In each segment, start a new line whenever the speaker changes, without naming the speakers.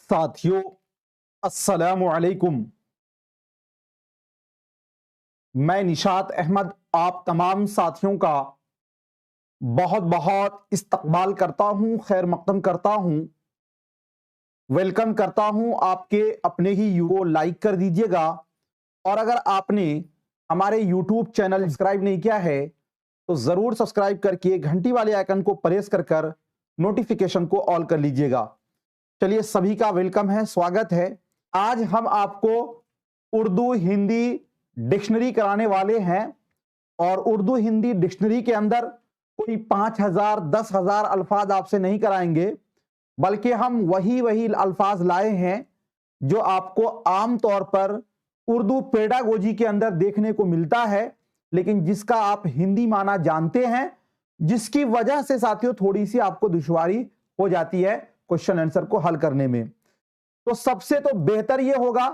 साथियों, अस्सलामु अलैकुम। मैं निशात अहमद आप तमाम साथियों का बहुत बहुत इस्तकबाल करता हूं, खैर मकदम करता हूं, वेलकम करता हूं। आपके अपने ही को लाइक कर दीजिएगा और अगर आपने हमारे यूट्यूब चैनल सब्सक्राइब नहीं किया है तो जरूर सब्सक्राइब करके घंटी वाले आइकन को प्रेस कर नोटिफिकेशन को ऑल कर लीजिएगा। चलिए, सभी का वेलकम है, स्वागत है। आज हम आपको उर्दू हिंदी डिक्शनरी कराने वाले हैं और उर्दू हिंदी डिक्शनरी के अंदर कोई 5,000 10,000 अल्फाज आपसे नहीं कराएंगे, बल्कि हम वही अल्फाज लाए हैं जो आपको आम तौर पर उर्दू पेडागोजी के अंदर देखने को मिलता है, लेकिन जिसका आप हिंदी माना जानते हैं, जिसकी वजह से साथियों थोड़ी सी आपको दुश्वारी हो जाती है क्वेश्चन आंसर को हल करने में। तो सबसे तो बेहतर यह होगा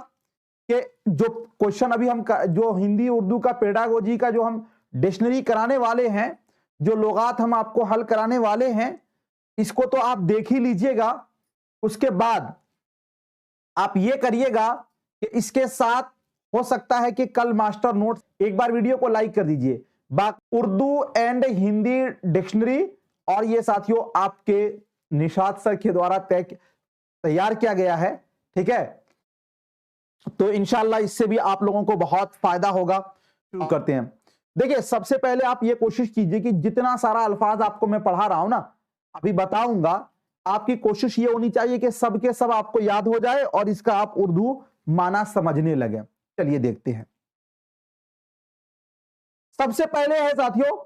कि जो क्वेश्चन अभी हम जो हिंदी उर्दू का पेडागोजी का जो हम डिक्शनरी कराने वाले हैं, जो लुगात हम आपको हल कराने वाले हैं, इसको तो आप देख ही लीजिएगा। उसके बाद आप ये करिएगा कि इसके साथ हो सकता है कि कल मास्टर नोट्स, एक बार वीडियो को लाइक कर दीजिए। उर्दू एंड हिंदी डिक्शनरी, और ये साथियों आपके निशात सर के द्वारा तैयार किया गया है, ठीक है। तो इंशाल्लाह इससे भी आप लोगों को बहुत फायदा होगा। शुरू करते हैं। देखिए, सबसे पहले आप ये कोशिश कीजिए कि जितना सारा अल्फाज आपको मैं पढ़ा रहा हूं ना, अभी बताऊंगा, आपकी कोशिश ये होनी चाहिए कि सब के सब आपको याद हो जाए और इसका आप उर्दू माना समझने लगे। चलिए देखते हैं। सबसे पहले है साथियों,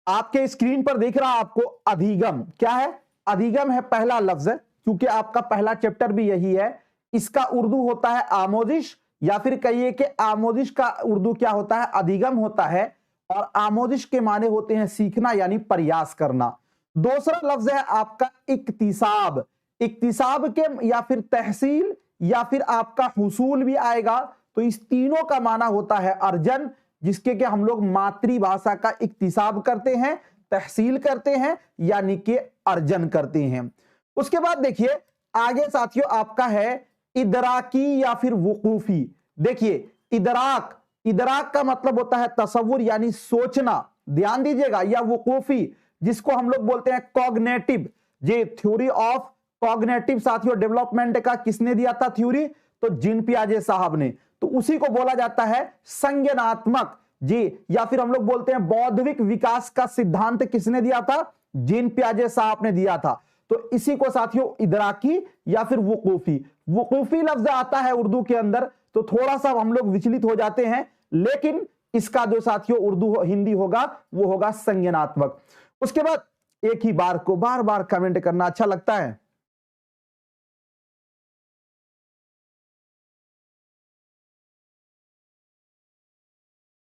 आपके स्क्रीन पर दिख रहा आपको अधिगम। क्या है? अधिगम है पहला लफ्ज, क्योंकि आपका पहला चैप्टर भी यही है। इसका उर्दू होता है आमोजिश, या फिर कहिए कि आमोजिश का उर्दू क्या होता है? अधिगम होता है। और आमोजिश के माने होते हैं सीखना, यानी प्रयास करना। दूसरा लफ्ज है आपका इक्तिसाब। इक्तिसाब के या फिर तहसील या फिर आपका हुसूल भी आएगा। तो इस तीनों का माना होता है अर्जन, जिसके कि हम लोग मातृभाषा का इक्तिसाब करते हैं, तहसील करते हैं, यानी कि अर्जन करते हैं। उसके बाद देखिए आगे साथियों आपका है इदराकी या फिर वुकूफी। देखिए, इदराक का मतलब होता है तसव्वुर, यानी सोचना, ध्यान दीजिएगा, या वुकूफी जिसको हम लोग बोलते हैं कॉग्निटिव। ये थ्योरी ऑफ कॉग्निटिव साथियों डेवलपमेंट का किसने दिया था थ्योरी? तो जीन पियाजे साहब ने। तो उसी को बोला जाता है संज्ञानात्मक जी, या फिर हम लोग बोलते हैं बौद्धिक विकास का सिद्धांत किसने दिया था? जीन पियाजे साहब ने दिया था। तो इसी को साथियों इदराकी या फिर वुकूफी लफ्ज आता है उर्दू के अंदर, तो थोड़ा सा हम लोग विचलित हो जाते हैं, लेकिन इसका जो साथियों उर्दू हिंदी होगा वो होगा संज्ञानात्मक। उसके बाद एक ही बार को बार बार कमेंट करना अच्छा लगता है।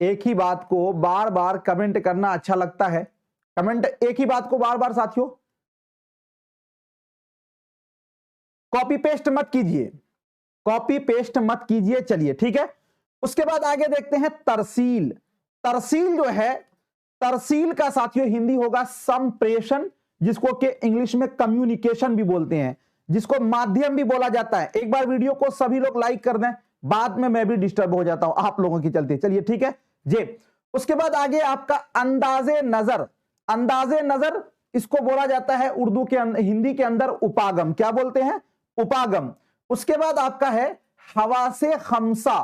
एक ही बात को बार बार कमेंट करना अच्छा लगता है। कमेंट एक ही बात को बार बार साथियों, कॉपी पेस्ट मत कीजिए, कॉपी पेस्ट मत कीजिए। चलिए ठीक है। उसके बाद आगे देखते हैं तरसील। तरसील जो है, तरसील का साथियों हिंदी होगा संप्रेषण, जिसको कि इंग्लिश में कम्युनिकेशन भी बोलते हैं, जिसको माध्यम भी बोला जाता है। एक बार वीडियो को सभी लोग लाइक कर दें, बाद में मैं भी डिस्टर्ब हो जाता हूं आप लोगों की चलते। चलिए ठीक है जी। उसके बाद आगे आपका अंदाजे नजर। अंदाजे नजर इसको बोला जाता है उर्दू के हिंदी के अंदर उपागम। क्या बोलते हैं? उपागम। उसके बाद आपका है हवासे खमसा।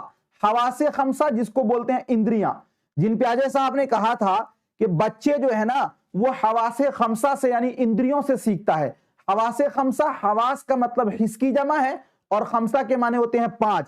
हवासे खमसा जिसको बोलते हैं इंद्रियां। जिन प्याजे साहब ने कहा था कि बच्चे जो है ना वो हवासे खमसा से यानी इंद्रियों से सीखता है। हवासे खमसा, हवास का मतलब हिस की जमा है और खमसा के माने होते हैं पांच।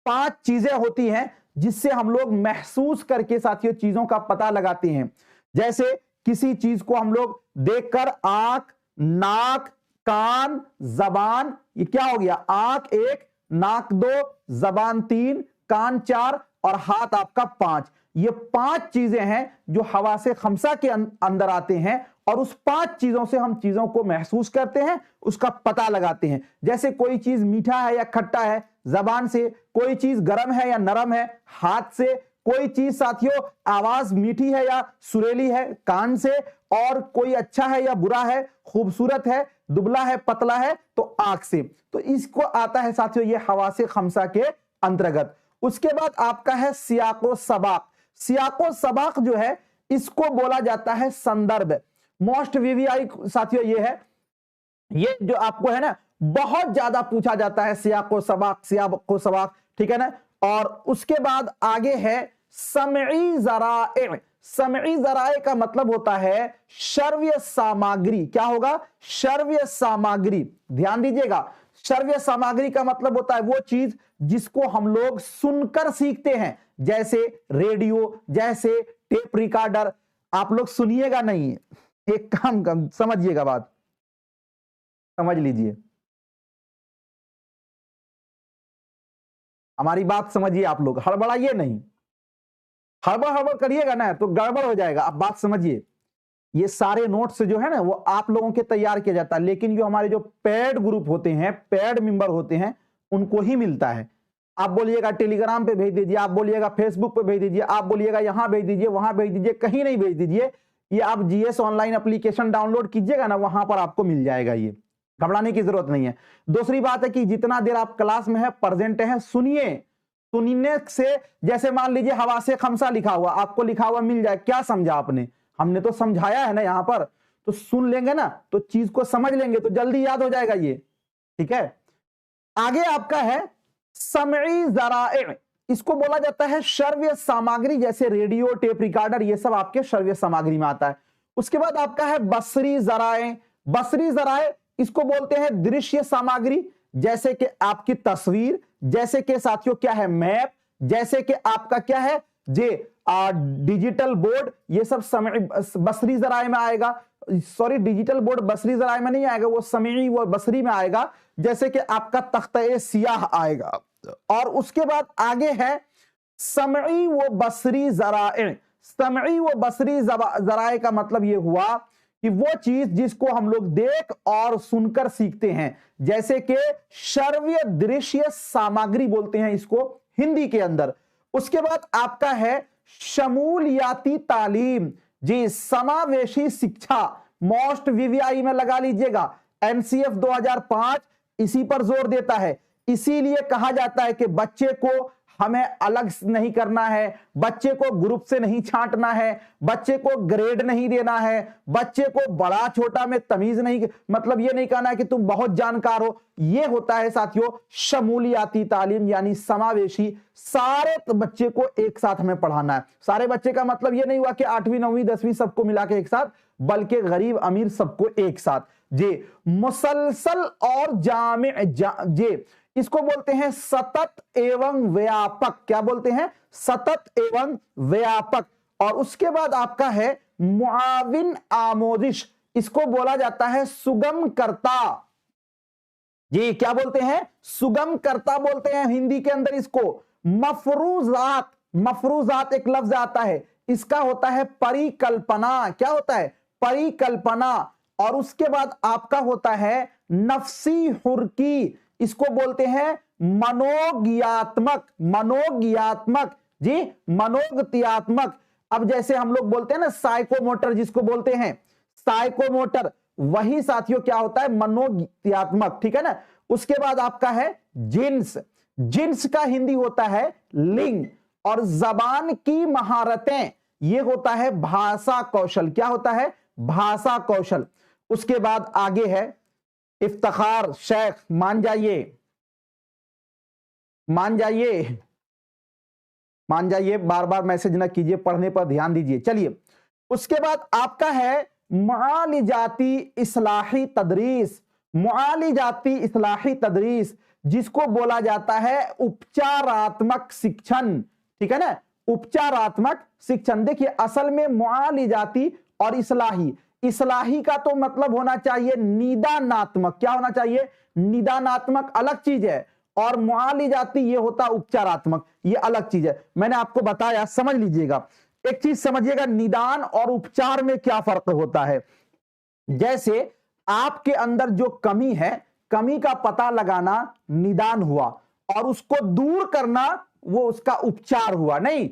पांच चीजें होती हैं जिससे हम लोग महसूस करके साथियों चीजों का पता लगाते हैं। जैसे किसी चीज को हम लोग देखकर आंख, नाक, कान, जबान, ये क्या हो गया? आंख एक, नाक दो, जबान तीन, कान चार और हाथ आपका पांच। ये पांच चीजें हैं जो हवासे खमसा के अंदर आते हैं और उस पांच चीजों से हम चीजों को महसूस करते हैं, उसका पता लगाते हैं। जैसे कोई चीज मीठा है या खट्टा है जबान से, कोई चीज गर्म है या नरम है हाथ से, कोई चीज साथियों आवाज मीठी है या सुरीली है कान से, और कोई अच्छा है या बुरा है, खूबसूरत है दुबला है, पतला है, तो आंख से, तो इसको आता है साथियों ये हवासे खमसा के अंतर्गत। उसके बाद आपका है सियाको सबाक। सियाको सबाक जो है इसको बोला जाता है संदर्भ। मोस्ट वीवीआई साथियों ये है, ये जो आपको है ना बहुत ज्यादा पूछा जाता है, सियाको सबाक, सियाको सबाक, ठीक है ना। और उसके बाद आगे है समई जराए। समई जराए का मतलब होता है श्रव्य सामग्री। क्या होगा? श्रव्य सामग्री। ध्यान दीजिएगा, श्रव्य सामग्री का मतलब होता है वो चीज जिसको हम लोग सुनकर सीखते हैं, जैसे रेडियो, जैसे टेप रिकॉर्डर। आप लोग सुनिएगा नहीं, एक काम समझिएगा, बात समझ लीजिए, हमारी बात समझिए। आप लोग हड़बड़ाइए नहीं, हड़बड़ करिएगा ना तो गड़बड़ हो जाएगा। आप बात समझिए, ये सारे नोट्स जो है ना वो आप लोगों के तैयार किया जाता है, लेकिन जो हमारे जो पेड ग्रुप होते हैं, पेड मेंबर होते हैं, उनको ही मिलता है। आप बोलिएगा टेलीग्राम पे भेज दीजिए, आप बोलिएगा फेसबुक पे भेज दीजिए, आप बोलिएगा यहां भेज दीजिए, वहां भेज दीजिए, कहीं नहीं भेज दीजिए। ये आप जीएस ऑनलाइन एप्लीकेशन डाउनलोड कीजिएगा ना, वहां पर आपको मिल जाएगा, ये घबराने की जरूरत नहीं है। दूसरी बात है कि जितना देर आप क्लास में है, प्रेजेंट है, सुनिए। सुनने से, जैसे मान लीजिए हवासे खमसा लिखा हुआ, आपको लिखा हुआ मिल जाए, क्या समझा आपने? हमने तो समझाया है ना यहाँ पर, तो सुन लेंगे ना तो चीज को समझ लेंगे तो जल्दी याद हो जाएगा ये, ठीक है। आगे आपका है समई जराए। इसको बोला जाता है श्रव्य सामग्री, जैसे रेडियो, टेप रिकॉर्डर, ये सब आपके श्रव्य सामग्री में आता है। उसके बाद आपका है बसरी जराए। बसरी जराए इसको बोलते हैं दृश्य सामग्री, जैसे कि आपकी तस्वीर, जैसे कि साथियों क्या है मैप, जैसे कि आपका क्या है जे डिजिटल बोर्ड, ये सब समय बसरी जराए में आएगा। सॉरी, डिजिटल बोर्ड बसरी जराए में नहीं आएगा, वो समई वो बसरी में आएगा, जैसे कि आपका तख्ते सियाह आएगा। और उसके बाद आगे है समई व बसरी जराए। समई व बसरी जराए का मतलब ये हुआ कि वो चीज जिसको हम लोग देख और सुनकर सीखते हैं, जैसे कि श्रव्य दृश्य सामग्री बोलते हैं इसको हिंदी के अंदर। उसके बाद आपका है शमूलियाती तालीम, जी समावेशी शिक्षा। मोस्ट वीवीआई में लगा लीजिएगा, एनसीएफ 2005 इसी पर जोर देता है। इसीलिए कहा जाता है कि बच्चे को हमें अलग नहीं करना है, बच्चे को ग्रुप से नहीं छांटना है, बच्चे को ग्रेड नहीं देना है, बच्चे को बड़ा छोटा में तमीज नहीं, मतलब ये नहीं कहना है कि तुम बहुत जानकार हो। ये होता है साथियों शमूलियाती तालीम, यानी समावेशी। सारे बच्चे को एक साथ हमें पढ़ाना है। सारे बच्चे का मतलब ये नहीं हुआ कि 8वीं 9वीं 10वीं सबको मिला के एक साथ, बल्कि गरीब अमीर सबको एक साथ। जी मुसलसल और जामे जे इसको बोलते हैं सतत एवं व्यापक। क्या बोलते हैं? सतत एवं व्यापक। और उसके बाद आपका है मुआविन आमोदिश, इसको बोला जाता है सुगम करता। जी क्या बोलते हैं? सुगम करता बोलते हैं हिंदी के अंदर इसको। मफरूजात, मफरूजात एक लफ्ज आता है, इसका होता है परिकल्पना। क्या होता है? परिकल्पना। और उसके बाद आपका होता है नफसी हुर्की, इसको बोलते हैं मनोज्ञात्मक। मनोज्ञात्मक, जी मनोगत्यात्मक। अब जैसे हम लोग बोलते हैं ना साइकोमोटर, जिसको बोलते हैं साइकोमोटर, वही साथियों क्या होता है? मनोगत्यात्मक, ठीक है ना। उसके बाद आपका है जिन्स। जिन्स का हिंदी होता है लिंग। और जबान की महारतें, ये होता है भाषा कौशल। क्या होता है? भाषा कौशल। उसके बाद आगे है इफ्तिखार शेख, मान जाइए, मान जाइए, मान जाइए, बार बार मैसेज ना कीजिए, पढ़ने पर ध्यान दीजिए। चलिए उसके बाद आपका है मुआलिजाती इस्लाही तदरीस। मुआलिजाती इस्लाही तदरीस, जिसको बोला जाता है उपचारात्मक शिक्षण, ठीक है ना। उपचारात्मक शिक्षण। देखिए असल में मुआलिजाती और इस्लाही, इस्लाही का तो मतलब होना चाहिए निदानात्मक। क्या होना चाहिए? निदानात्मक अलग चीज है, और मुआलिजाती ये होता उपचारात्मक, ये अलग चीज है। मैंने आपको बताया, समझ लीजिएगा। एक चीज समझिएगा, निदान और उपचार में क्या फर्क होता है। जैसे आपके अंदर जो कमी है, कमी का पता लगाना निदान हुआ, और उसको दूर करना वो उसका उपचार हुआ। नहीं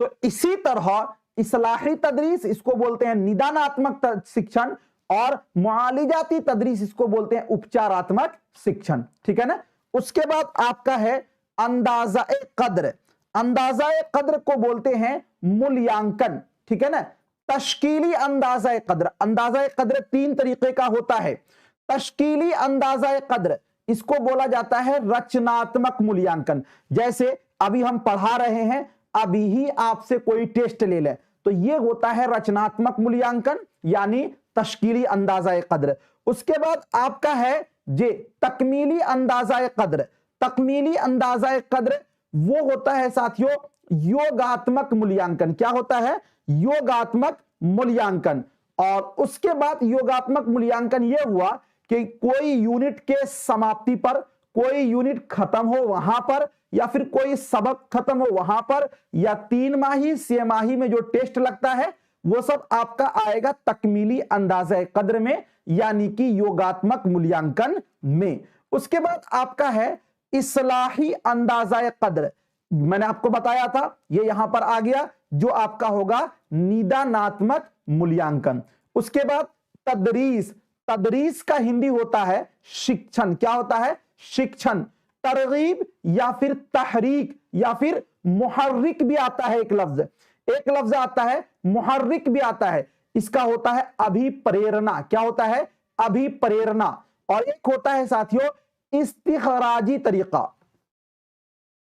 तो इसी तरह इस्लाही तदरीस, इसको बोलते हैं निदानात्मक शिक्षण, और मुआलिजाती तदरीस इसको बोलते हैं उपचारात्मक शिक्षण, ठीक है ना। उसके बाद आपका है अंदाज़ा-ए कद्र। अंदाज़ा-ए कद्र को बोलते हैं मूल्यांकन, ठीक है ना। तश्कीली अंदाज़ा-ए कद्र, अंदाज़ा-ए कद्र 3 तरीके का होता है। तश्कीली अंदाज़ा-ए कद्र इसको बोला जाता है रचनात्मक मूल्यांकन। जैसे अभी हम पढ़ा रहे हैं, अभी ही आपसे कोई टेस्ट ले ले, तो ये होता है रचनात्मक मूल्यांकन यानी तश्कीली अंदाज़ा-ए कद्र। उसके बाद आपका है जे तकमीली अंदाज़ा-ए कद्र। तकमीली अंदाज़ा-ए कद्र वो होता है साथियों योगात्मक मूल्यांकन। क्या होता है? योगात्मक मूल्यांकन। और उसके बाद योगात्मक मूल्यांकन ये हुआ कि कोई यूनिट के समाप्ति पर, कोई यूनिट खत्म हो वहां पर, या फिर कोई सबक खत्म हो वहां पर, या 3 माही 6 माही में जो टेस्ट लगता है वो सब आपका आएगा तकमीली अंदाज़ा कद्र में, यानी कि योगात्मक मूल्यांकन में। उसके बाद आपका है इस्लाही अंदाज़ा कद्र। मैंने आपको बताया था, ये यहां पर आ गया, जो आपका होगा निदानात्मक मूल्यांकन। उसके बाद तदरीस। तदरीस का हिंदी होता है शिक्षण। क्या होता है? शिक्षण। तरगीब या फिर तहरीक या फिर मुहर्रिक भी आता है, एक लफ्ज आता है, मुहर्रिक भी आता है। इसका होता है अभिप्रेरणा। क्या होता है? अभिप्रेरणा। और एक होता है साथियों इस्तिखराजी तरीका।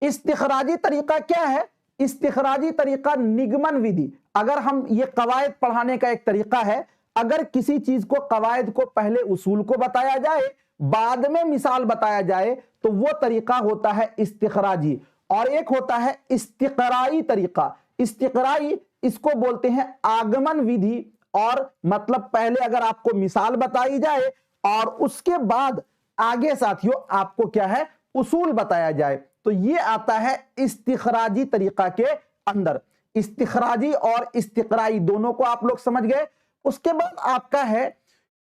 इस्तिखराजी तरीका क्या है? इस्तिखराजी तरीका निगमन विधि। अगर हम ये कवायद पढ़ाने का एक तरीका है, अगर किसी चीज को कवायद को पहले उसूल को बताया जाए, बाद में मिसाल बताया जाए, तो वो तरीका होता है इस्तिखराजी। और एक होता है इस्तिकराई तरीका। इस्तिकराई इसको बोलते हैं आगमन विधि। और मतलब पहले अगर आपको मिसाल बताई जाए और उसके बाद आगे साथियों आपको क्या है? उसूल बताया जाए, तो ये आता है इस्तिखराजी तरीका के अंदर। इस्तिखराजी और इस्तिकराई दोनों को आप लोग समझ गए। उसके बाद आपका है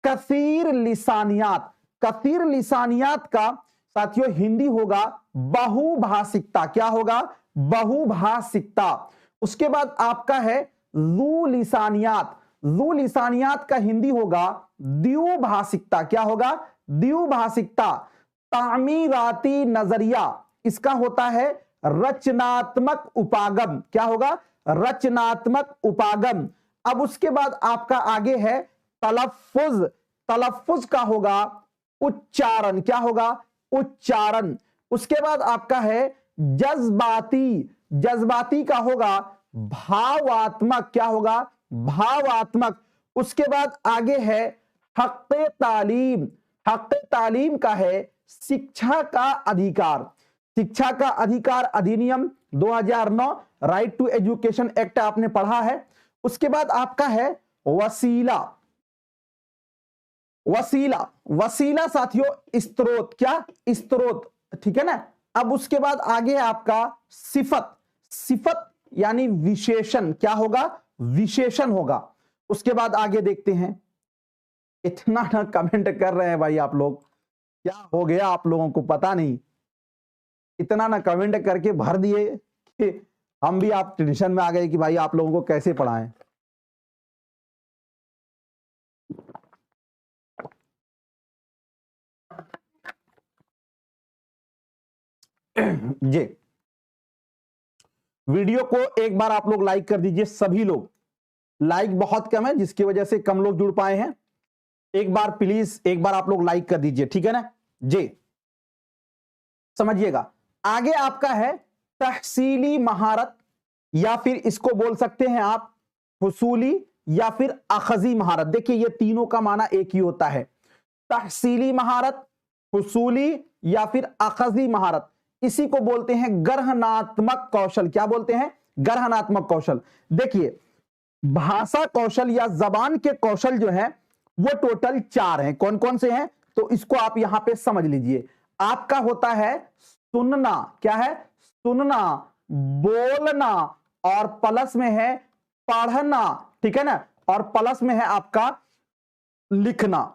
कसीर लिसानियात। कसीर लिसानियात का साथियों हिंदी होगा बहुभाषिकता। क्या होगा? बहुभाषिकता। उसके बाद आपका है ज़ू लिसानियात। ज़ू लिसानियात का हिंदी होगा द्विभाषिकता। क्या होगा? द्विभाषिकता। तामीराती नजरिया, इसका होता है रचनात्मक उपागम। क्या होगा? रचनात्मक उपागम। अब उसके बाद आपका आगे है तलफ्फुज। तलफ्फुज का होगा उच्चारण। क्या होगा? उच्चारण। उसके बाद आपका है जज्बाती। जज्बाती का होगा भावात्मक। क्या होगा? भावात्मक। उसके बाद आगे है हक़्क़े तालीम। हक़्क़े तालीम का है शिक्षा का अधिकार। शिक्षा का अधिकार अधिनियम 2009 राइट टू एजुकेशन एक्ट आपने पढ़ा है। उसके बाद आपका है वसीला। वसीला, वसीला साथियों स्त्रोत। क्या? स्त्रोत, ठीक है ना। अब उसके बाद आगे आपका सिफत। सिफत यानी विशेषण। क्या होगा? विशेषण होगा। उसके बाद आगे देखते हैं। इतना ना कमेंट कर रहे हैं भाई आप लोग, क्या हो गया आप लोगों को पता नहीं। इतना ना कमेंट करके भर दिए कि हम भी आप टेंशन में आ गए कि भाई आप लोगों को कैसे पढ़ाएं। जी, वीडियो को एक बार आप लोग लाइक कर दीजिए। सभी लोग, लाइक बहुत कम है जिसकी वजह से कम लोग जुड़ पाए हैं। एक बार प्लीज, एक बार आप लोग लाइक कर दीजिए, ठीक है ना जी। समझिएगा, आगे आपका है तहसीली महारत, या फिर इसको बोल सकते हैं आप हुसूली या फिर अखजी महारत। देखिए ये तीनों का माना एक ही होता है, तहसीली महारत, हुसूली या फिर अखजी महारत। इसी को बोलते हैं ग्रहणात्मक कौशल। क्या बोलते हैं? ग्रहणात्मक कौशल। देखिए भाषा कौशल या जबान के कौशल जो है वो टोटल 4 हैं। कौन कौन से हैं? तो इसको आप यहां पे समझ लीजिए। आपका होता है सुनना। क्या है? सुनना, बोलना, और प्लस में है पढ़ना, ठीक है ना, और प्लस में है आपका लिखना।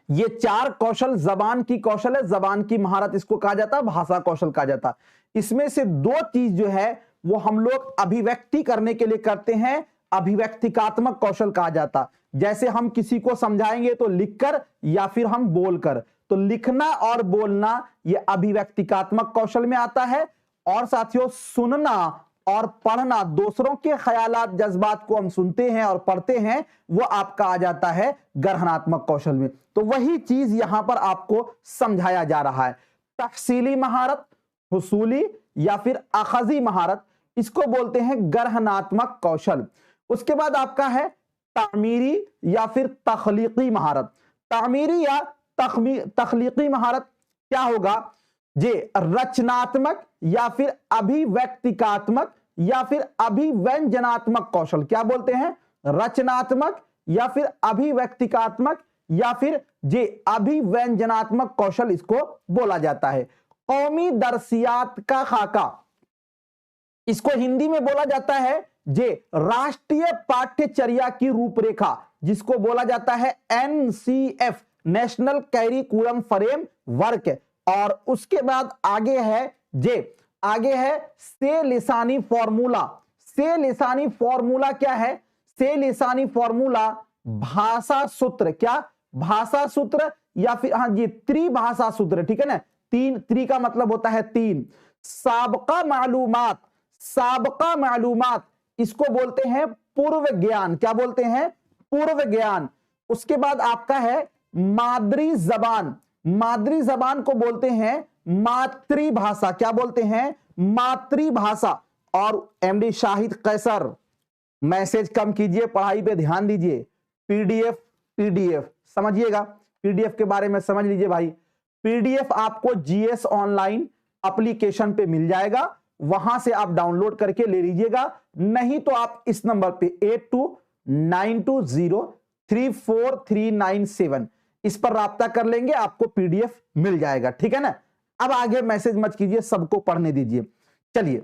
ये 4 कौशल जबान की कौशल है, जबान की महारत इसको कहा जाता है, भाषा कौशल कहा जाता है। इसमें से 2 चीज जो है वो हम लोग अभिव्यक्ति करने के लिए करते हैं, अभिव्यक्तिकात्मक कौशल कहा जाता। जैसे हम किसी को समझाएंगे तो लिखकर या फिर हम बोलकर। तो लिखना और बोलना ये अभिव्यक्तिकात्मक कौशल में आता है। और साथियों सुनना और पढ़ना, दूसरों के ख्यालात जज्बात को हम सुनते हैं और पढ़ते हैं, वो आपका आ जाता है ग्रहणात्मक कौशल में। तो वही चीज यहां पर आपको समझाया जा रहा है। तहसीली महारत, हुसूली या फिर अखजी महारत, इसको बोलते हैं ग्रहणात्मक कौशल। उसके बाद आपका है तामीरी या फिर तखलीकी महारत। तामीरी या तखलीकी महारत क्या होगा? जे रचनात्मक या फिर अभिव्यक्तिकात्मक या फिर अभिव्यंजनात्मक कौशल। क्या बोलते हैं? रचनात्मक या फिर अभिव्यक्तिकात्मक या फिर जे अभिव्यंजनात्मक कौशल इसको बोला जाता है। कौमी दरसियात का खाका, इसको हिंदी में बोला जाता है जे राष्ट्रीय पाठ्यचर्या की रूपरेखा, जिसको बोला जाता है NCF, national curriculum frame work. और उसके बाद आगे है से लिसानी फॉर्मूला। से लिसानी फॉर्मूला क्या है? से लिसानी फॉर्मूला भाषा सूत्र। क्या? भाषा सूत्र या फिर हाँ जी त्रिभाषा सूत्र, ठीक है ना। त्रि का मतलब होता है तीन। साबका मालूमात, साबका मालूमात इसको बोलते हैं पूर्व ज्ञान। क्या बोलते हैं? पूर्व ज्ञान। उसके बाद आपका है मादरी जबान। मादरी जबान को बोलते हैं मातृभाषा। क्या बोलते हैं? मातृभाषा। और एमडी शाहिद कैसर, मैसेज कम कीजिए, पढ़ाई पे ध्यान दीजिए। पीडीएफ समझिएगा, पीडीएफ के बारे में समझ लीजिए भाई। पीडीएफ आपको जीएस ऑनलाइन एप्लीकेशन पे मिल जाएगा, वहां से आप डाउनलोड करके ले लीजिएगा। नहीं तो आप इस नंबर पे 8292034397 इस पर राब्ता कर लेंगे, आपको पीडीएफ मिल जाएगा, ठीक है ना। अब आगे मैसेज मत कीजिए, सबको पढ़ने दीजिए। चलिए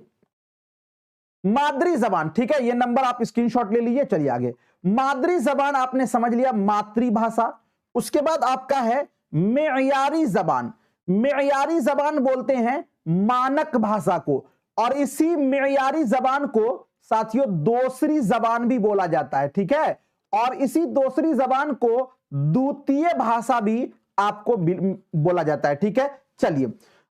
मादरी जबान, ठीक है, ये नंबर आप स्क्रीनशॉट ले लीजिए। चलिए आगे, मादरी जबान आपने समझ लिया, मातृभाषा। उसके बाद आपका है मेयारी जबान। मेयारी जबान बोलते हैं मानक भाषा को, और इसी मेयारी जबान को साथियों दूसरी जबान भी बोला जाता है, ठीक है। और इसी दूसरी जबान को द्वितीय भाषा भी आपको बोला जाता है, ठीक है। चलिए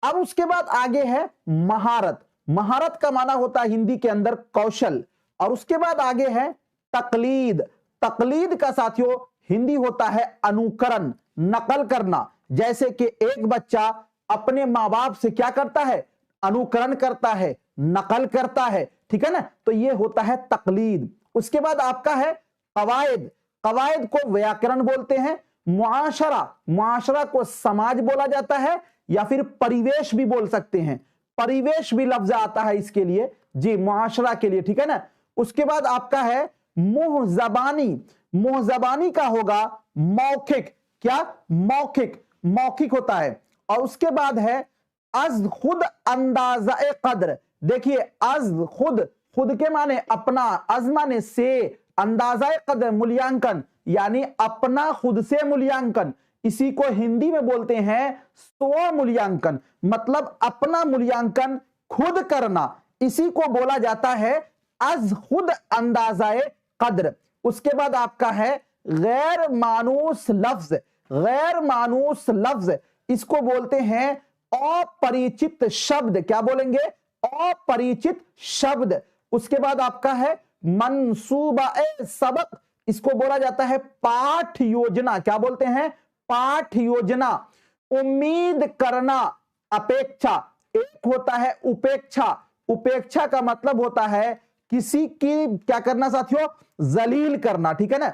अब उसके बाद आगे है महारत। महारत का माना होता है हिंदी के अंदर कौशल। और उसके बाद आगे है तकलीद। तकलीद का साथियों हिंदी होता है अनुकरण, नकल करना। जैसे कि एक बच्चा अपने माँ बाप से क्या करता है? अनुकरण करता है, नकल करता है, ठीक है ना। तो ये होता है तकलीद। उसके बाद आपका है कवायद। कवायद को व्याकरण बोलते हैं। मुआशरा, मुआशरा को समाज बोला जाता है या फिर परिवेश भी बोल सकते हैं। परिवेश भी लफ्ज आता है इसके लिए जी, मुआशरा के लिए, ठीक है ना। उसके बाद आपका है मुंह जबानी। मुंह जबानी का होगा मौखिक। क्या? मौखिक, मौखिक होता है। और उसके बाद है अज खुद अंदाजा कद्र। देखिए अज खुद, खुद के माने अपना, अज माने से, अंदाजा कद्र मूल्यांकन, यानी अपना खुद से मूल्यांकन। इसी को हिंदी में बोलते हैं स्व मूल्यांकन, मतलब अपना मूल्यांकन खुद करना, इसी को बोला जाता है अज खुद अंदाजाए कद्र। उसके बाद आपका है गैर मानूस लफ्ज। गैर मानूस लफ्ज इसको बोलते हैं अपरिचित शब्द। क्या बोलेंगे? अपरिचित शब्द। उसके बाद आपका है मंसूबा सबक, इसको बोला जाता है पाठ योजना। क्या बोलते हैं? पाठ योजना। उम्मीद करना, अपेक्षा। एक होता है उपेक्षा। उपेक्षा का मतलब होता है किसी की क्या करना साथियों? जलील करना, ठीक है ना।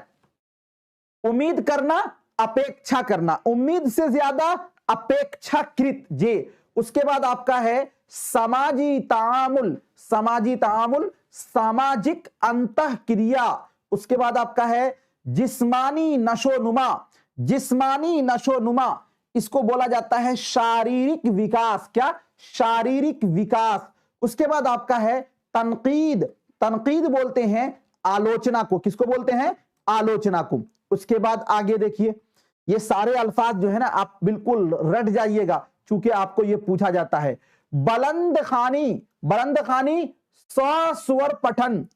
उम्मीद करना, अपेक्षा करना, उम्मीद से ज्यादा अपेक्षाकृत जी। उसके बाद आपका है समाजी तामुल। समाजी तामुल, सामाजिक अंतःक्रिया। उसके बाद आपका है जिस्मानी नशोनुमा। जिस्मानी नशोनुमा इसको बोला जाता है शारीरिक विकास। क्या? शारीरिक विकास। उसके बाद आपका है तनकीद। तनकीद बोलते हैं आलोचना को। किसको बोलते हैं? आलोचना को। उसके बाद आगे देखिए, ये सारे अल्फाज जो है ना आप बिल्कुल रट जाइएगा, चूंकि आपको ये पूछा जाता है। बुलंद खानी, बुलंद खानी स्वर पठन।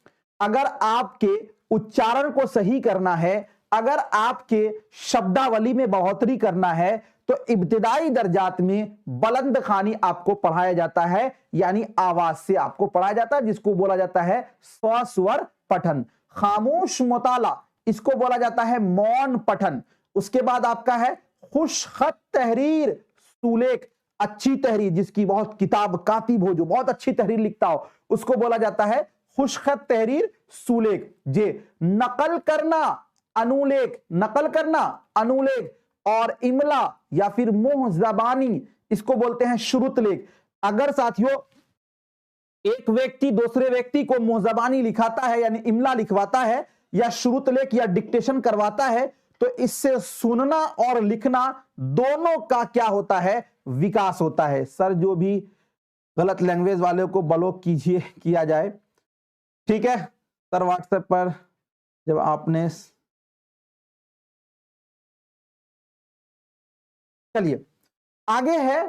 अगर आपके उच्चारण को सही करना है, अगर आपके शब्दावली में बढ़ोतरी करना है तो इब्तिदाई दर्जात में बुलंद खानी आपको पढ़ाया जाता है, यानी आवाज से आपको पढ़ाया जाता है, जिसको बोला जाता है स्वस्वर पठन। खामोश मुताला, इसको बोला जाता है मौन पठन। उसके बाद आपका है खुशखत तहरीर, सुलेख, अच्छी तहरीर, जिसकी बहुत किताब कातिब हो, जो बहुत अच्छी तहरीर लिखता हो, उसको बोला जाता है खुशखत तहरीर सुलेख। जे नकल करना, अनुलेख, नकल करना अनुलेख, और इमला या फिर मुंह जबानी, इसको बोलते हैं श्रुत लेख। अगर साथियों एक व्यक्ति दूसरे व्यक्ति को मुंह जबानी लिखाता है, यानी इमला लिखवाता है, या श्रुत लेख या डिक्टेशन करवाता है, तो इससे सुनना और लिखना दोनों का क्या होता है, विकास होता है। सर जो भी गलत लैंग्वेज वाले को ब्लॉक कीजिए, किया जाए, ठीक है सर। व्हाट्सएप पर जब आपने, चलिए आगे है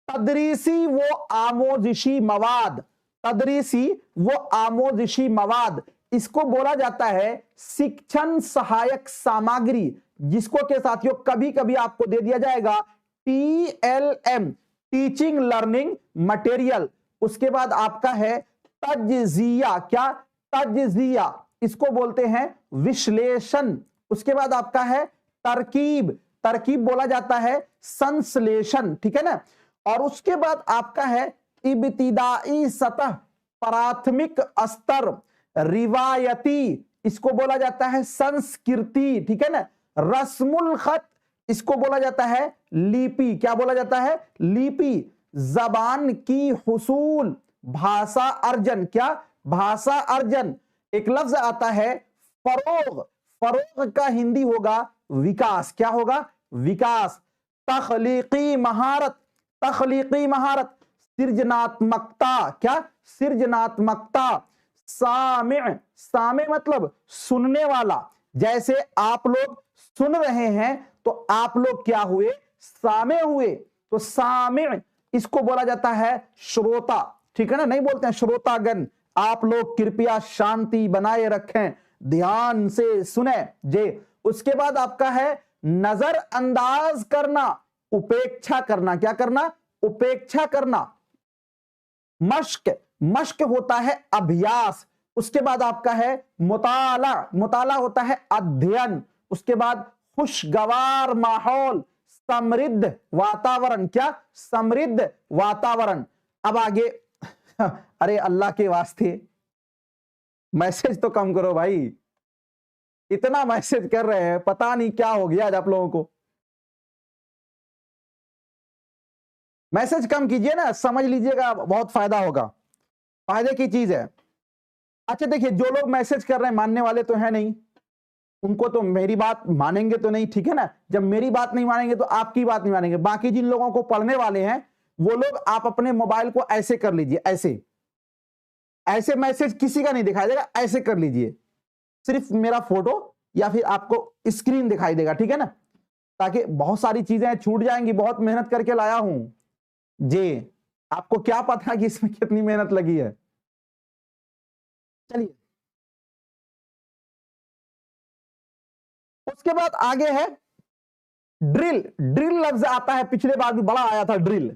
तदरीसी वो आमोजिशी मवाद। तदरीसी वो आमोजिशी मवाद, इसको बोला जाता है शिक्षण सहायक सामग्री, जिसको के साथियों कभी कभी आपको दे दिया जाएगा TLM, टीचिंग लर्निंग मटेरियल। उसके बाद आपका है तज्जिया, क्या तज्जिया, इसको बोलते हैं विश्लेषण। उसके बाद आपका है तरकीब, तरकीब बोला जाता है संश्लेषण, ठीक है ना। और उसके बाद आपका है इब्तिदाई सतह, प्राथमिक स्तर, रिवायती, इसको बोला जाता है संस्कृति, ठीक है ना। रस्मुल खत, इसको बोला जाता है लिपि, क्या बोला जाता है, लिपि। जबान की हुसूल, भाषा अर्जन, क्या भाषा अर्जन। एक लफ्ज आता है फरोग, फरोग का हिंदी होगा विकास, क्या होगा, विकास। तखलीकी महारत, तखलीकी महारत, सृजनात्मकता, क्या सृजनात्मकता। सामे, सामे मतलब सुनने वाला, जैसे आप लोग सुन रहे हैं तो आप लोग क्या हुए, सामे हुए, तो सामे, इसको बोला जाता है श्रोता, ठीक है ना। नहीं बोलते हैं श्रोतागण, आप लोग कृपया शांति बनाए रखें, ध्यान से सुने जे। उसके बाद आपका है नजरअंदाज करना, उपेक्षा करना, क्या करना, उपेक्षा करना। मश्क, मश्क होता है अभ्यास। उसके बाद आपका है मुताला, मुताला होता है अध्ययन। उसके बाद खुशगवार माहौल, समृद्ध वातावरण, क्या समृद्ध वातावरण। अब आगे अरे अल्लाह के वास्ते मैसेज तो कम करो भाई, इतना मैसेज कर रहे हैं, पता नहीं क्या हो गया आज आप लोगों को। मैसेज कम कीजिए ना, समझ लीजिएगा, बहुत फायदा होगा, फायदे की चीज है। अच्छा देखिए, जो लोग मैसेज कर रहे हैं मानने वाले तो है नहीं, उनको तो मेरी बात मानेंगे तो नहीं, ठीक है ना। जब मेरी बात नहीं मानेंगे तो आपकी बात नहीं मानेंगे। बाकी जिन लोगों को पढ़ने वाले हैं वो लोग, आप अपने मोबाइल को ऐसे कर लीजिए, ऐसे ऐसे मैसेज किसी का नहीं दिखाई देगा, ऐसे कर लीजिए, सिर्फ मेरा फोटो या फिर आपको स्क्रीन दिखाई देगा, ठीक है ना, ताकि बहुत सारी चीजें छूट जाएंगी। बहुत मेहनत करके लाया हूं जी, आपको क्या पता कि इसमें कितनी मेहनत लगी है। चलिए उसके बाद आगे है ड्रिल। ड्रिल लफ्ज आता है, पिछले बार भी बड़ा आया था ड्रिल।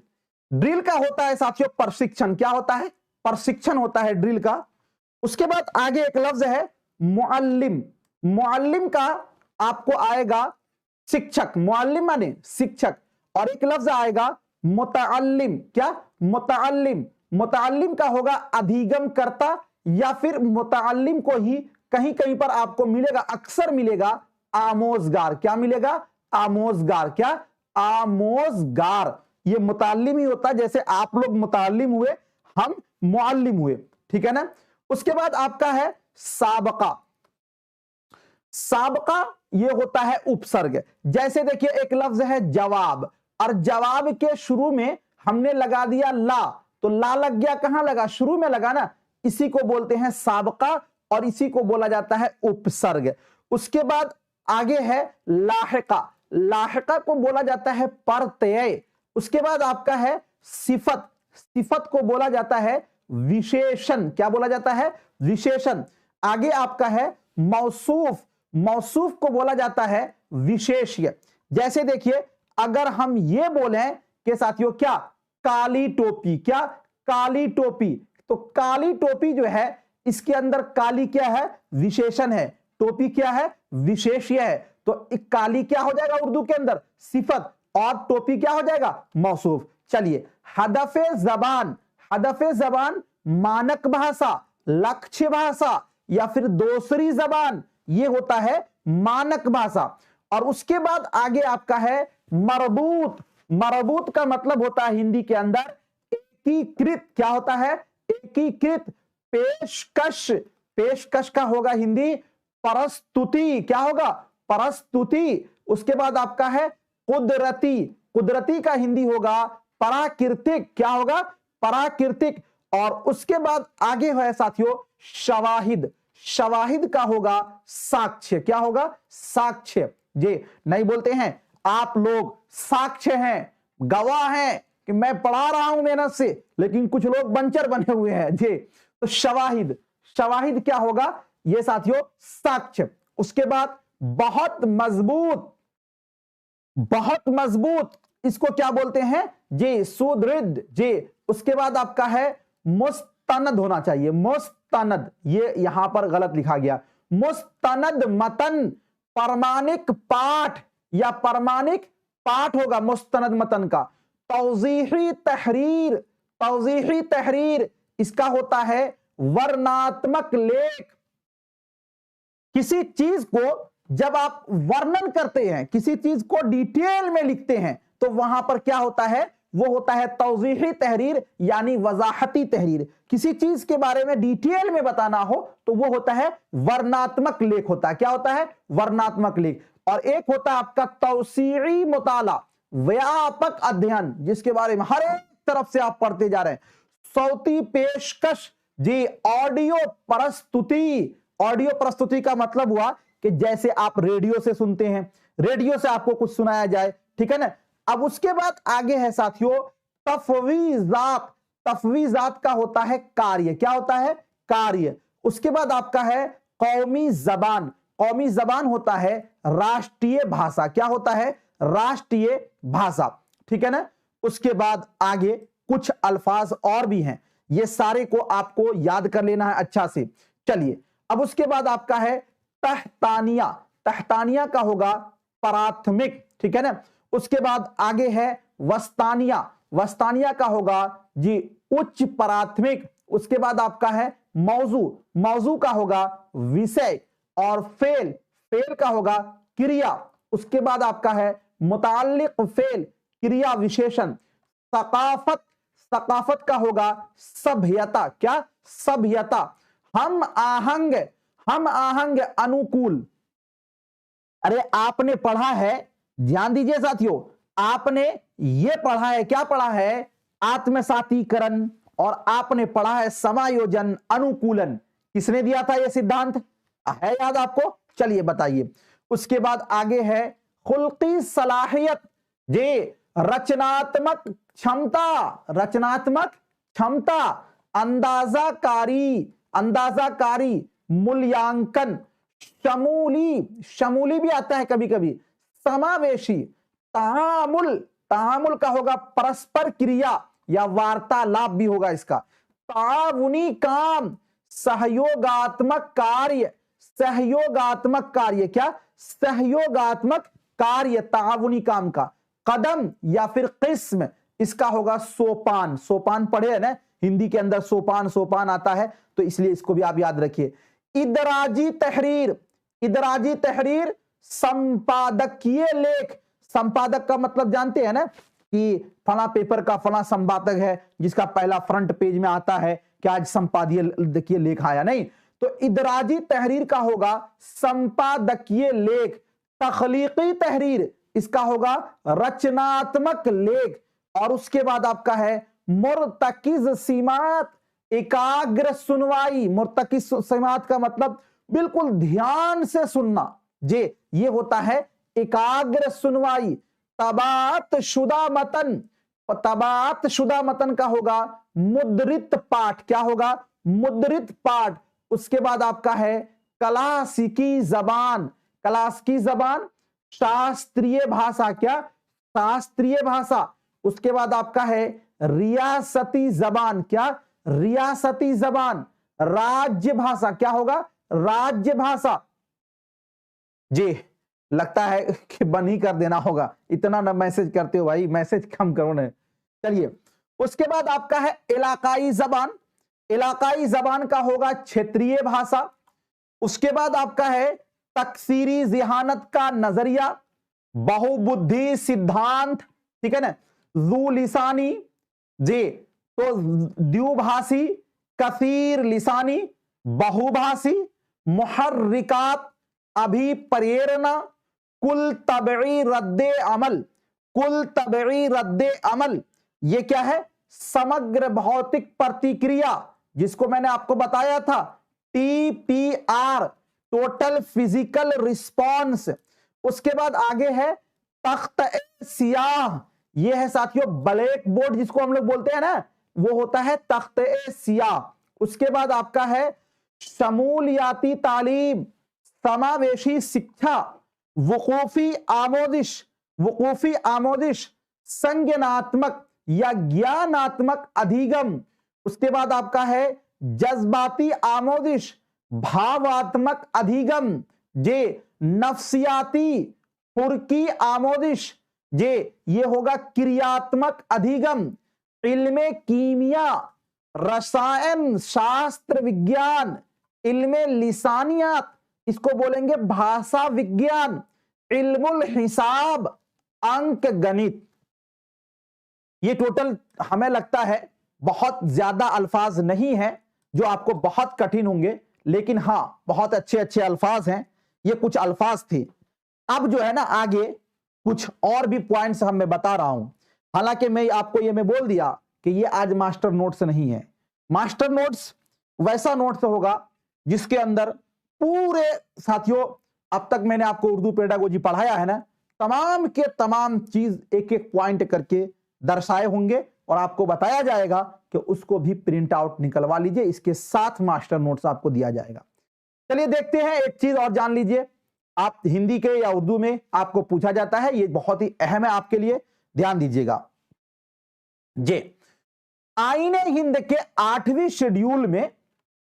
ड्रिल का होता है साथियों प्रशिक्षण, क्या होता है, प्रशिक्षण होता है ड्रिल का। उसके बाद आगे एक लफ्ज है मुअल्लिम। मुअल्लिम का आपको आएगा शिक्षक, मुअल्लिम माने शिक्षक। और एक लफ्ज आएगा मुतअल्लिम, क्या मुतअल्लिम। मुतअल्लिम का होगा अधिगम करता, या फिर मुतअल्लिम को ही कहीं कहीं पर आपको मिलेगा, अक्सर मिलेगा आमोजगार, क्या मिलेगा, आमोजगार, क्या आमोजगार। ये मुतअल्लिम ही होता है, जैसे आप लोग मुतअल्लिम हुए, हम मुअल्लिम हुए, ठीक है ना। उसके बाद आपका है साबका। साबका ये होता है उपसर्ग। जैसे देखिए एक लफ्ज है जवाब, और जवाब के शुरू में हमने लगा दिया ला, तो ला लग गया, कहां लगा, शुरू में लगा ना, इसी को बोलते हैं साबका, और इसी को बोला जाता है उपसर्ग। उसके बाद आगे है लाहिका। लाहिका को बोला जाता है प्रत्यय। उसके बाद आपका है सिफत। सिफत को बोला जाता है विशेषण, क्या बोला जाता है, विशेषण। आगे आपका है मौसूफ। मौसूफ को बोला जाता है विशेष्य। जैसे देखिए, अगर हम ये बोलें कि साथियों क्या काली टोपी, क्या काली टोपी, तो काली टोपी जो है इसके अंदर काली क्या है, विशेषण है, टोपी क्या है, विशेष्य है। तो काली क्या हो जाएगा उर्दू के अंदर, सिफत, और टोपी क्या हो जाएगा, मौसूफ। चलिए, हदफे जबान, हदफे जबान मानक भाषा, लक्ष्य भाषा या फिर दूसरी जबान, ये होता है मानक भाषा। और उसके बाद आगे आपका है मरबूत। मरबूत का मतलब होता है हिंदी के अंदर एकीकृत, क्या होता है, एकीकृत। पेशकश, पेशकश का होगा हिंदी प्रस्तुति, क्या होगा, प्रस्तुति। उसके बाद आपका है कुदरती, कुदरती का हिंदी होगा प्राकृतिक, क्या होगा, प्राकृतिक। और उसके बाद आगे है साथियों शवाहिद, शवाहिद का होगा साक्ष्य, क्या होगा, साक्ष्य। जी, नहीं बोलते हैं आप लोग साक्ष्य हैं, गवाह हैं कि मैं पढ़ा रहा हूं मेहनत से, लेकिन कुछ लोग बंचर बने हुए हैं। जी, तो शवाहिद, शवाहिद क्या होगा, ये साथियों साक्ष्य। उसके बाद बहुत मजबूत, बहुत मजबूत, इसको क्या बोलते हैं जी, सुदृढ़। जी, उसके बाद आपका है मुस्तनद होना चाहिए, मुस्तनद, ये यहां पर गलत लिखा गया, मुस्तनद मतन, प्रमाणिक पाठ या प्रमाणिक पाठ होगा मुस्तनद मतन का। तौजीही तहरीर, तौजीही तहरीर इसका होता है वर्णात्मक लेख। किसी चीज को जब आप वर्णन करते हैं, किसी चीज को डिटेल में लिखते हैं, तो वहां पर क्या होता है, वो होता है तौजीही तहरीर यानी वजाहती तहरीर। किसी चीज के बारे में डिटेल में बताना हो तो वो होता है वर्णात्मक लेख होता है, क्या होता है, वर्णात्मक लेख। और एक होता है आपका तौसीई मुताला, व्यापक अध्ययन, जिसके बारे में हर एक तरफ से आप पढ़ते जा रहे हैं। सौती पेशकश, जी ऑडियो प्रस्तुति, ऑडियो प्रस्तुति का मतलब हुआ कि जैसे आप रेडियो से सुनते हैं, रेडियो से आपको कुछ सुनाया जाए, ठीक है ना। अब उसके बाद आगे है साथियों तफवीजात, तफवीजात का होता है कार्य, क्या होता है, कार्य। उसके बाद आपका है कौमी जबान, कौमी जबान होता है राष्ट्रीय भाषा, क्या होता है, राष्ट्रीय भाषा, ठीक है ना। उसके बाद आगे कुछ अल्फाज और भी हैं, ये सारे को आपको याद कर लेना है अच्छा से। चलिए, अब उसके बाद आपका है तहतानिया, तहतानिया का होगा प्राथमिक, ठीक है ना। उसके बाद आगे है वस्तानिया, वस्तानिया का होगा जी उच्च प्राथमिक। उसके बाद आपका है मौजू, मौजू का होगा विषय। और फेल, फेल का होगा क्रिया। उसके बाद आपका है मुताल्लिक फेल, क्रिया विशेषण। सकाफत, सकाफत का होगा सभ्यता, क्या, सभ्यता। हम आहंग, हम आहंग अनुकूल। अरे आपने पढ़ा है, ध्यान दीजिए साथियों, आपने ये पढ़ा है, क्या पढ़ा है, आत्मसातीकरण, और आपने पढ़ा है समायोजन अनुकूलन। किसने दिया था ये सिद्धांत, है याद आपको, चलिए बताइए। उसके बाद आगे है खुल्की सलाहियत, जे रचनात्मक क्षमता, रचनात्मक क्षमता। अंदाजाकारी, अंदाजाकारी, मूल्यांकन, शमूली, शमूली भी आता है कभी कभी, समावेशी। तहामुल, तहामुल का होगा परस्पर क्रिया या वार्तालाप भी होगा इसका। ताउनी काम, सहयोगात्मक कार्य, सहयोगात्मक कार्य, क्या, सहयोगात्मक कार्य, ताउनी काम का। कदम या फिर किस्म, इसका होगा सोपान, सोपान पढ़े है ना हिंदी के अंदर, सोपान, सोपान आता है, तो इसलिए इसको भी आप याद रखिए। इदराजी तहरीर, इदराजी तहरीर संपादकीय लेख। संपादक का मतलब जानते हैं ना कि फला पेपर का फला संपादक है, जिसका पहला फ्रंट पेज में आता है कि आज संपादकीय देखिए लेख आया, नहीं तो इदराजी तहरीर का होगा संपादकीय लेख। तखलीकी तहरीर, इसका होगा रचनात्मक लेख। और उसके बाद आपका है मुर्तकिज सीमात, एकाग्र सुनवाई। मुर्तकिज सीमात का मतलब बिल्कुल ध्यान से सुनना, जे ये होता है एकाग्र सुनवाई। तबात शुदा मतन, तबात शुदा मतन का होगा मुद्रित पाठ, क्या होगा, मुद्रित पाठ। उसके बाद आपका है क्लासिकी जबान, क्लास की जबान, शास्त्रीय भाषा, क्या शास्त्रीय भाषा। उसके बाद आपका है रियासती जबान, क्या रियासती जबान। राज्य भाषा क्या होगा, राज्य भाषा। जी लगता है कि बंद ही कर देना होगा, इतना ना मैसेज करते हो भाई, मैसेज कम करो ना। चलिए उसके बाद आपका है इलाकाई जबान, इलाकाई जबान का होगा क्षेत्रीय भाषा। उसके बाद आपका है तकसीरी जिहानत का नजरिया, बहुबुद्धि सिद्धांत, ठीक है ना, जू लिसानी, जी तो द्विभाषी, कसीर लिसानी, बहुभाषी, मुहर्रिकात, अभिप्रेरणा, कुल तबई रद्दे अमल, कुल तबई रद्दे अमल। ये क्या है, समग्र भौतिक प्रतिक्रिया, जिसको मैंने आपको बताया था TPR, टोटल फिजिकल रिस्पॉन्स। उसके बाद आगे है तख्त सियाह, ये है साथियों ब्लैक बोर्ड जिसको हम लोग बोलते हैं ना, वो होता है तख्त सियाह। उसके बाद आपका है शमूलियाती तालीम, समावेशी शिक्षा, वकूफी आमोदिश, वकूफी आमोदिश, संज्ञानात्मक या ज्ञानात्मक अधिगम। उसके बाद आपका है जज्बाती आमोदिश, भावात्मक अधिगम, जे नफ्सियाती फुरकी आमोदिश, जे ये होगा क्रियात्मक अधिगम। इल्मे कीमिया, रसायन शास्त्र विज्ञान, इल्मे लिसानियात, इसको बोलेंगे भाषा विज्ञान, इल्मुल हिसाब, अंक गणित। ये टोटल हमें लगता है बहुत ज्यादा अल्फाज नहीं है जो आपको बहुत कठिन होंगे, लेकिन हां बहुत अच्छे अच्छे अल्फाज हैं। ये कुछ अल्फाज थे। अब जो है ना आगे कुछ और भी पॉइंट्स हम मैं बता रहा हूं। हालांकि मैं आपको ये मैं बोल दिया कि ये आज मास्टर नोट्स नहीं है। मास्टर नोट्स वैसा नोट्स होगा जिसके अंदर पूरे साथियों अब तक मैंने आपको उर्दू पेडागोजी पढ़ाया है ना, तमाम के तमाम चीज एक एक पॉइंट करके दर्शाए होंगे और आपको बताया जाएगा कि उसको भी प्रिंट आउट निकलवा लीजिए, इसके साथ मास्टर नोट्स आपको दिया जाएगा। चलिए देखते हैं, एक चीज और जान लीजिए, आप हिंदी के या उर्दू में आपको पूछा जाता है, ये बहुत ही अहम है आपके लिए, ध्यान दीजिएगा। जे आईने हिंद के 8वीं शेड्यूल में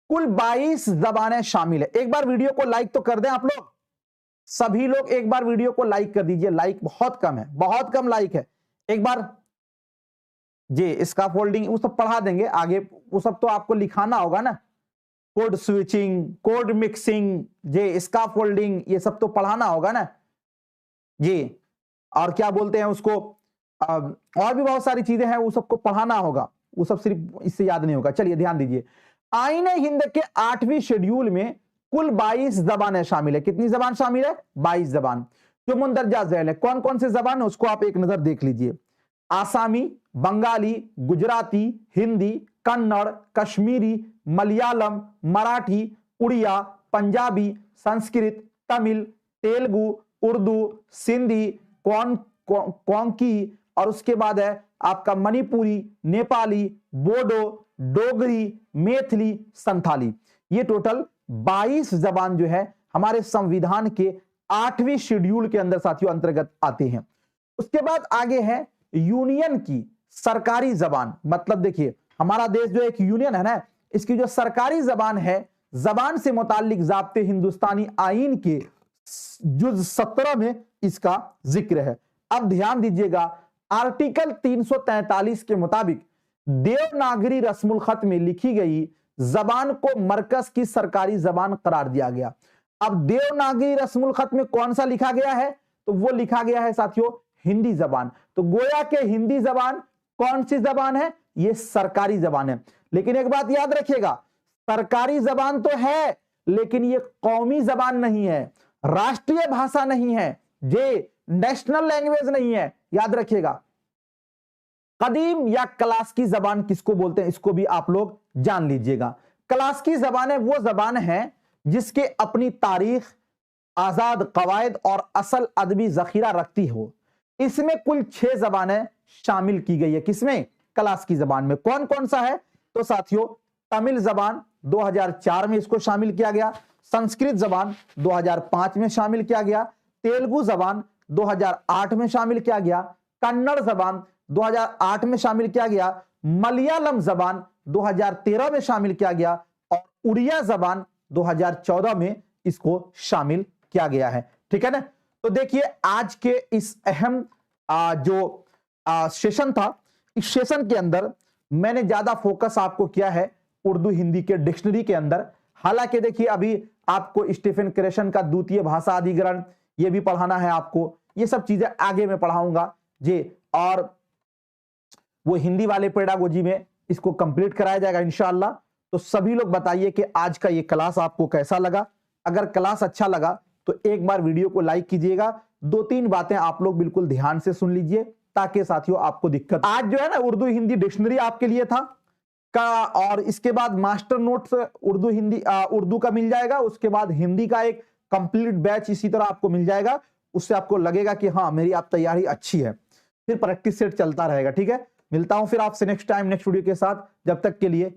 कुल 22 जबानें शामिल है। एक बार वीडियो को लाइक तो कर दें आप लोग, सभी लोग एक बार वीडियो को लाइक कर दीजिए, लाइक बहुत कम है, बहुत कम लाइक है। एक बार जी इसका फोल्डिंग वो सब पढ़ा देंगे आगे, वो सब तो आपको लिखाना होगा ना, कोड स्विचिंग, कोड मिक्सिंग, जे इसका फोल्डिंग, ये सब तो पढ़ाना होगा ना जी। और क्या बोलते हैं उसको, और भी बहुत सारी चीजें हैं, वो सबको पढ़ाना होगा, वो सब सिर्फ इससे याद नहीं होगा। चलिए ध्यान दीजिए, आईने हिंद के 8वीं शेड्यूल में कुल 22 जबानें शामिल है। कितनी जबान शामिल है, 22 जबान। जो मुंदरजा झैल है, कौन कौन से जबान है उसको आप एक नजर देख लीजिए। आसामी, बंगाली, गुजराती, हिंदी, कन्नड़, कश्मीरी, मलयालम, मराठी, उड़िया, पंजाबी, संस्कृत, तमिल, तेलुगु, उर्दू, सिंधी, कोंकणी, और उसके बाद है आपका मणिपुरी, नेपाली, बोडो, डोगरी, मैथिली, संथाली। ये टोटल 22 जबान जो है हमारे संविधान के 8वीं शेड्यूल के अंदर साथियों अंतर्गत आते हैं। उसके बाद आगे है यूनियन की सरकारी जबान। मतलब देखिए हमारा देश जो एक यूनियन है ना, इसकी जो सरकारी जबान है, जबान से मुताल्लिक ज़ाब्ते हिंदुस्तानी आईन के जुज 17 में इसका जिक्र है। अब ध्यान दीजिएगा, आर्टिकल 343 के मुताबिक देवनागरी रस्मुल खत में लिखी गई जबान को मरकज की सरकारी जबान करार दिया गया। अब देवनागरी रस्मुल खत में कौन सा लिखा गया है, तो वो लिखा गया है साथियों हिंदी जबान। तो गोया के हिंदी जबान कौन सी जबान है, ये सरकारी जबान है। लेकिन एक बात याद रखिएगा, सरकारी जबान तो है लेकिन ये कौमी जबान नहीं है, राष्ट्रीय भाषा नहीं है, ये नेशनल लैंग्वेज नहीं है, याद रखिएगा। कदीम या क्लासिकी जबान किसको बोलते हैं, इसको भी आप लोग जान लीजिएगा। क्लासिकी जबानें वो जबान है जिसके अपनी तारीख, आजाद कवायद और असल अदबी जखीरा रखती हो। इसमें कुल 6 जबानें शामिल की गई है। किसमें, क्लासिकी जबान में। कौन कौन सा है, तो साथियों तमिल जबान 2004 में इसको शामिल किया गया। संस्कृत जबान 2005 में शामिल किया गया, तेलुगु जबान 2008 में शामिल किया गया, कन्नड़ जबान 2008 में शामिल किया गया, मलयालम जबान 2013 में शामिल किया गया और उड़िया जबान 2014 में इसको शामिल किया गया है। ठीक है ना। तो देखिए आज के इस अहम जो सेशन था, इस सेशन के अंदर मैंने ज्यादा फोकस आपको किया है उर्दू हिंदी के डिक्शनरी के अंदर। हालांकि देखिए अभी आपको स्टीफन क्रेशन का द्वितीय भाषा अधिग्रहण ये भी पढ़ाना है आपको, ये सब चीजें आगे मैं पढ़ाऊंगा जी, और वो हिंदी वाले पेडागोजी में इसको कंप्लीट कराया जाएगा इंशाअल्लाह। तो सभी लोग बताइए कि आज का ये क्लास आपको कैसा लगा। अगर क्लास अच्छा लगा तो एक बार वीडियो को लाइक कीजिएगा। 2-3 बातें आप लोग बिल्कुल ध्यान से सुन लीजिए ताकि साथियों आपको दिक्कत, आज जो है ना उर्दू हिंदी डिक्शनरी आपके लिए था का, और इसके बाद मास्टर नोट्स उर्दू हिंदी उर्दू का मिल जाएगा। उसके बाद हिंदी का एक कंप्लीट बैच इसी तरह आपको मिल जाएगा। उससे आपको लगेगा कि हाँ मेरी आप तैयारी अच्छी है, फिर प्रैक्टिस सेट चलता रहेगा। ठीक है, मिलता हूं फिर आपसे नेक्स्ट टाइम नेक्स्ट वीडियो के साथ। जब तक के लिए